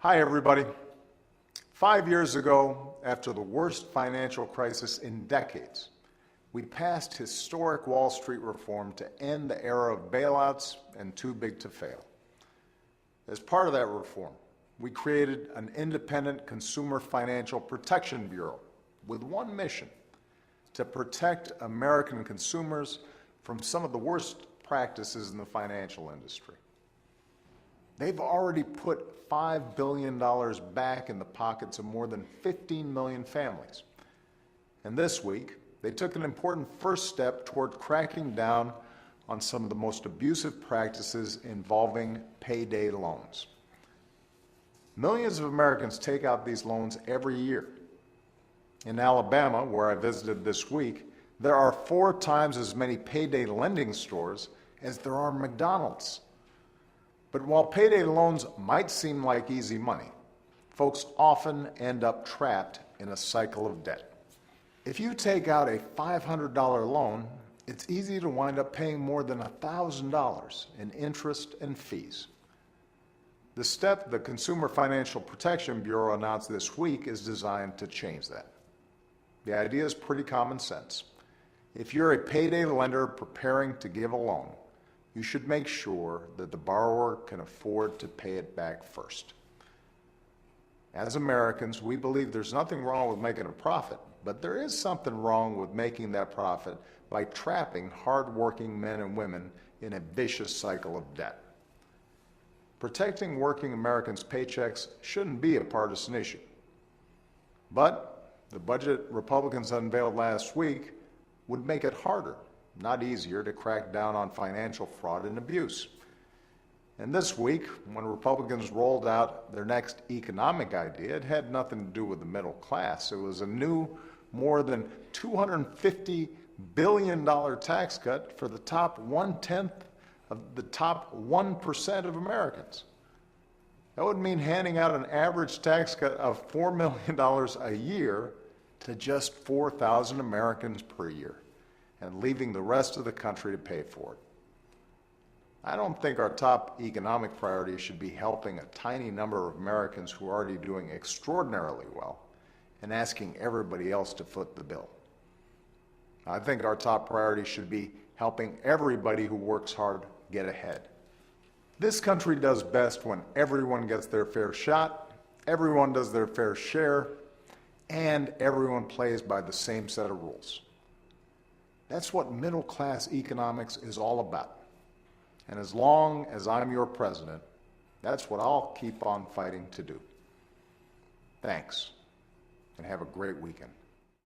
Hi, everybody. 5 years ago, after the worst financial crisis in decades, we passed historic Wall Street reform to end the era of bailouts and too big to fail. As part of that reform, we created an independent Consumer Financial Protection Bureau with one mission: to protect American consumers from some of the worst practices in the financial industry. They've already put $5 billion back in the pockets of more than 15 million families. And this week, they took an important first step toward cracking down on some of the most abusive practices involving payday loans. Millions of Americans take out these loans every year. In Alabama, where I visited this week, there are 4 times as many payday lending stores as there are McDonald's. But while payday loans might seem like easy money, folks often end up trapped in a cycle of debt. If you take out a $500 loan, it's easy to wind up paying more than $1,000 in interest and fees. The step the Consumer Financial Protection Bureau announced this week is designed to change that. The idea is pretty common sense. If you're a payday lender preparing to give a loan, you should make sure that the borrower can afford to pay it back first. As Americans, we believe there's nothing wrong with making a profit, but there is something wrong with making that profit by trapping hardworking men and women in a vicious cycle of debt. Protecting working Americans' paychecks shouldn't be a partisan issue. But the budget Republicans unveiled last week would make it harder, not easier, to crack down on financial fraud and abuse. And this week, when Republicans rolled out their next economic idea, it had nothing to do with the middle class. It was a new, more than $250 billion tax cut for the top 1/10 of the top 1% of Americans. That would mean handing out an average tax cut of $4 million a year to just 4,000 Americans per year, and leaving the rest of the country to pay for it. I don't think our top economic priority should be helping a tiny number of Americans who are already doing extraordinarily well and asking everybody else to foot the bill. I think our top priority should be helping everybody who works hard get ahead. This country does best when everyone gets their fair shot, everyone does their fair share, and everyone plays by the same set of rules. That's what middle-class economics is all about. And as long as I'm your president, that's what I'll keep on fighting to do. Thanks, and have a great weekend.